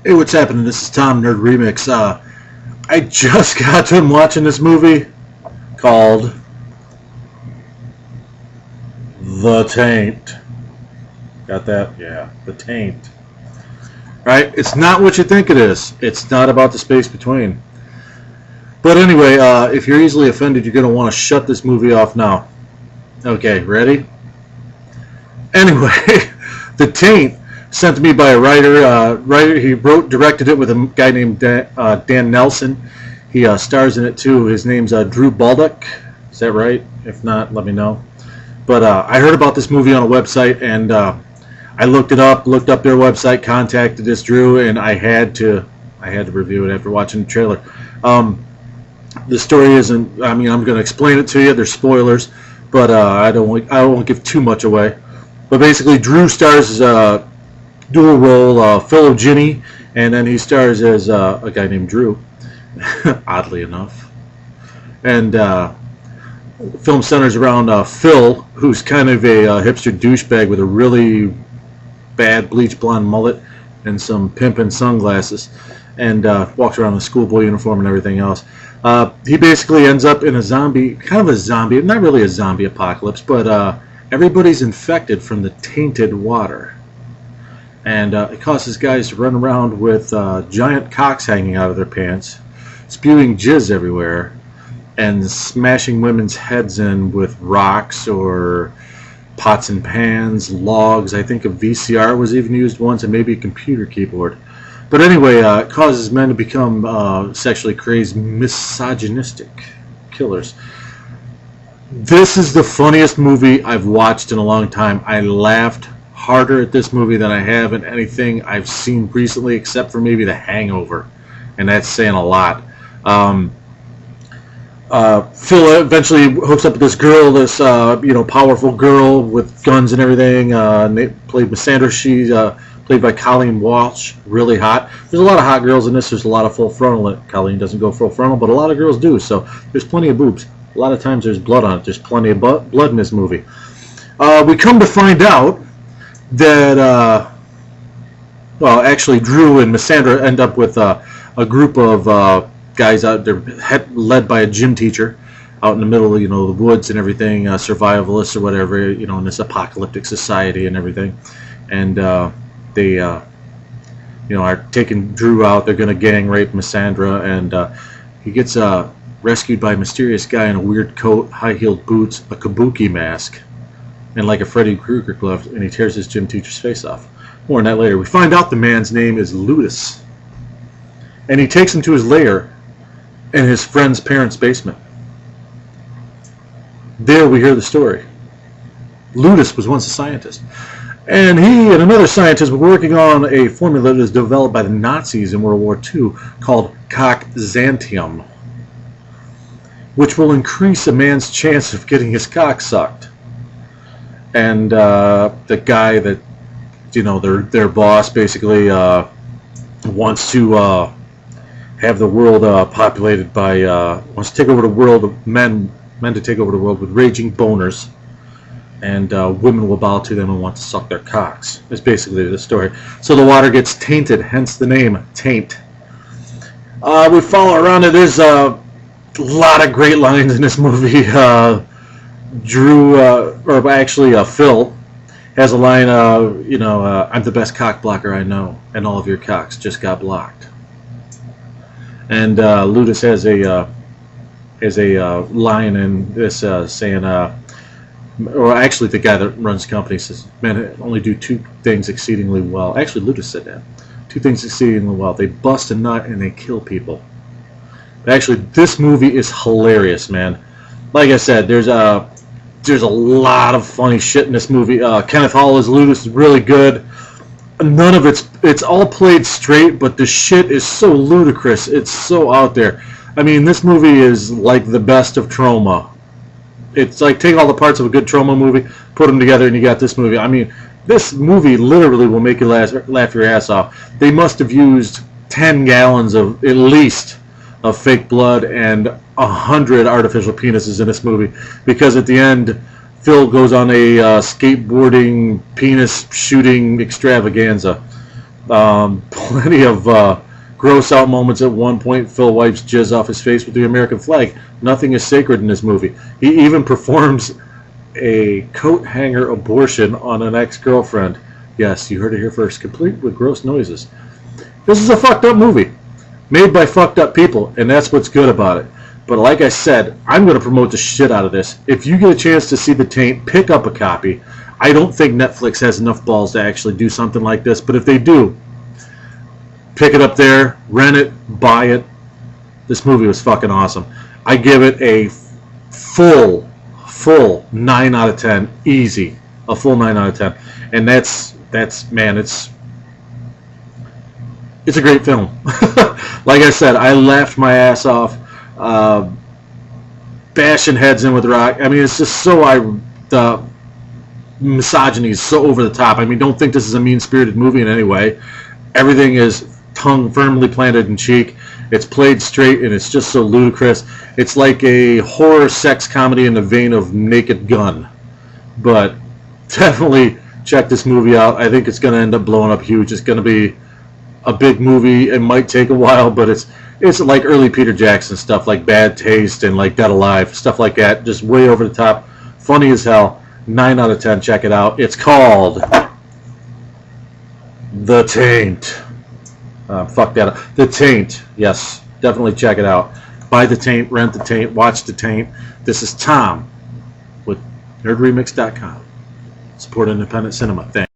Hey, what's happening? This is Tom Nerd Remix. I just got done watching this movie called The Taint. Got that? Yeah, The Taint. Right? It's not what you think it is. It's not about the space between. But anyway, if you're easily offended, you're going to want to shut this movie off now. Okay, ready? Anyway, The Taint, sent to me by a writer. He directed it with a guy named Dan Nelson. He stars in it too. His name's Drew Baldock. Is that right? If not, let me know. But I heard about this movie on a website, and I looked up their website, contacted this Drew, and I had to review it after watching the trailer. The story isn't. I mean, I'm going to explain it to you. There's spoilers, but I won't give too much away. But basically, Drew stars as a dual role, Phil Ginny, and then he stars as a guy named Drew, oddly enough. And film centers around Phil, who's kind of a hipster douchebag with a really bad bleach blonde mullet and some pimpin' sunglasses, and walks around in a schoolboy uniform and everything else. He basically ends up in not really a zombie apocalypse, but everybody's infected from the tainted water. And it causes guys to run around with giant cocks hanging out of their pants, spewing jizz everywhere, and smashing women's heads in with rocks or pots and pans, logs. I think a VCR was even used once, and maybe a computer keyboard. But anyway, it causes men to become sexually crazed, misogynistic killers. This is the funniest movie I've watched in a long time. I laughed harder at this movie than I have in anything I've seen recently, except for maybe The Hangover, and that's saying a lot. Phil eventually hooks up with this girl, this powerful girl with guns and everything. Played by Sandra. She's played by Colleen Walsh, really hot. There's a lot of hot girls in this. There's a lot of full frontal. Colleen doesn't go full frontal, but a lot of girls do. So there's plenty of boobs. A lot of times there's blood on it. There's plenty of blood in this movie. We come to find out that, actually Drew and Missandra end up with a group of guys out there led by a gym teacher out in the middle of, the woods and everything, survivalists or whatever, in this apocalyptic society and everything. And they, are taking Drew out. They're going to gang rape Missandra, and he gets rescued by a mysterious guy in a weird coat, high-heeled boots, a kabuki mask, and like a Freddy Krueger glove, and he tears his gym teacher's face off. More on that later. We find out the man's name is Ludus, and he takes him to his lair in his friend's parents' basement. There we hear the story. Ludus was once a scientist, and he and another scientist were working on a formula that was developed by the Nazis in World War II called coxanthium, which will increase a man's chance of getting his cock sucked. And the guy that, their boss basically wants to have the world populated by, wants to take over the world of men to take over the world with raging boners, and women will bow to them and want to suck their cocks. That's basically the story. So the water gets tainted, hence the name, Taint. We follow around it. There's a lot of great lines in this movie. Phil has a line, I'm the best cock blocker I know, and all of your cocks just got blocked. And Ludus has a line in this saying, the guy that runs the company says, men only do two things exceedingly well. Actually, Ludus said that. Two things exceedingly well. They bust a nut and they kill people. Actually, this movie is hilarious, man. Like I said, there's a lot of funny shit in this movie. Kenneth Hall as Ludus is really good. None of it's all played straight, but the shit is so ludicrous. It's so out there. I mean, this movie is like the best of Troma. It's like take all the parts of a good Troma movie, put them together, and you got this movie. I mean, this movie literally will make you laugh your ass off. They must have used 10 gallons at least of fake blood and 100 artificial penises in this movie, because at the end Phil goes on a skateboarding penis shooting extravaganza. Plenty of gross out moments. At one point, Phil wipes jizz off his face with the American flag. Nothing is sacred in this movie. He even performs a coat hanger abortion on an ex-girlfriend. Yes, you heard it here first. Complete with gross noises. This is a fucked up movie, made by fucked up people, and that's what's good about it. But like I said, I'm going to promote the shit out of this. If you get a chance to see The Taint, pick up a copy. I don't think Netflix has enough balls to actually do something like this, but if they do, pick it up there, rent it, buy it. This movie was fucking awesome. I give it a full 9 out of 10, easy. A full 9 out of 10. And that's man, it's a great film. Like I said, I laughed my ass off, bashing heads in with rock. I mean, it's just so the misogyny is so over the top. I mean, don't think this is a mean-spirited movie in any way. Everything is tongue firmly planted in cheek. It's played straight, and it's just so ludicrous. It's like a horror sex comedy in the vein of Naked Gun. But definitely check this movie out. I think it's going to end up blowing up huge. It's going to be a big movie. It might take a while, but it's like early Peter Jackson stuff, like Bad Taste and like Dead Alive, stuff like that. Just way over the top. Funny as hell. 9 out of 10. Check it out. It's called The Taint. Fuck that up. The Taint. Yes, definitely check it out. Buy The Taint, rent The Taint, watch The Taint. This is Tom with nerdremix.com. Support independent cinema. Thanks.